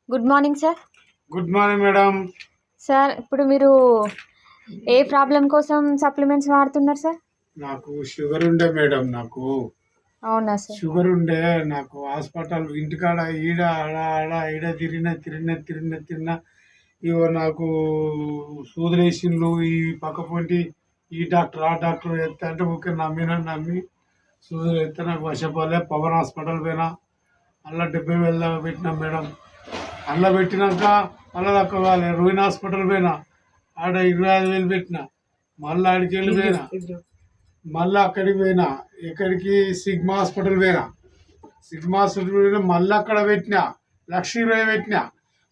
Good morning sir. Good morning madam. Sir ఇప్పుడు మీరు ఏ problem కోసం సప్లిమెంట్స్ వాడుతున్నారు సార్? నాకు షుగర్ ఉండే మేడం. అవునా సార్? షుగర్ ఉండే నాకు హాస్పిటల్ ఇంటికాడ ఈడ ఆడ ఆడ ఈడ తిరిగిన ఇవో నాకు సూదులేసిండ్లు ఈ పక్క పొంటి ఈ డాక్టర్ ఆ డాక్టర్ ఎత్తే అంటే ఓకే నమ్మి సూదులు ఎత్తే నాకు వశపడలే. పవన్ హాస్పిటల్ పోయినా అలా 70,000 దాకా పెట్టినా మేడం. అలా పెట్టినాక మళ్ళీ తక్కువ కాలే. రోహిణ్ హాస్పిటల్ పోయినా ఆడ 25,000 పెట్టిన. మళ్ళీ ఆడికి వెళ్ళి పోయినా. మళ్ళీ అక్కడికి పోయినా. ఎక్కడికి సిగ్మా హాస్పిటల్ పోయినా. సిగ్మా హాస్పిటల్ పోయినా మళ్ళీ అక్కడ పెట్టినా 1,20,000 పెట్టినా.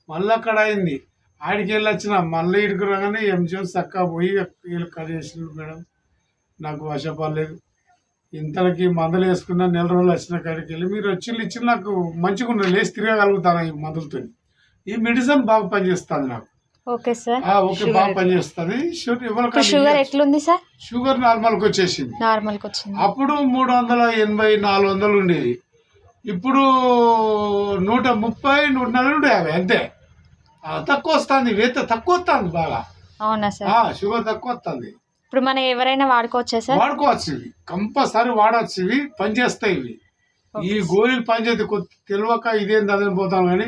మళ్ళీ అక్కడ అయింది. ఆడికి వెళ్ళి వచ్చిన మళ్ళీ ఇడికి రాగానే ఎంజిఎం చక్కగా పోయి వీళ్ళు కట్ చేసిండ్రు మేడం. నాకు వశపడలేదు. ఇంతలకి మందులు వేసుకున్న నెల రోజులు వచ్చిన కాడికి వెళ్ళి మీరు వచ్చి ఇచ్చి నాకు మంచిగా ఉన్నది. లేచి తిరగగలుగుతాను ఈ మందులతో. ఈ మెడిసిన్ బాగా పనిచేస్తుంది నాకు. Okay sir. ఓకే బాగా పనిచేస్తుంది. షుగర్ ఎట్లుంది సార్? షుగర్ నార్మల్కి వచ్చేసింది. నార్మల్కి వచ్చింది. అప్పుడు 380 400 ఉండేది. ఇప్పుడు 130 140 150 అంతే. తక్కువ వస్తుంది. వేత తక్కువ వస్తుంది బాగా. అవునా సార్? షుగర్ తక్కువ వస్తుంది. ఇప్పుడు మనం ఎవరైనా వాడుకోవచ్చా సార్? వాడుకోవచ్చు. ఇవి కంపల్సరీ వాడచ్చు. ఇవి పనిచేస్తాయి. ఇవి ఈ గోళీలు పనిచేస్తే తెలియక ఇదేం అదే పోతాం. కానీ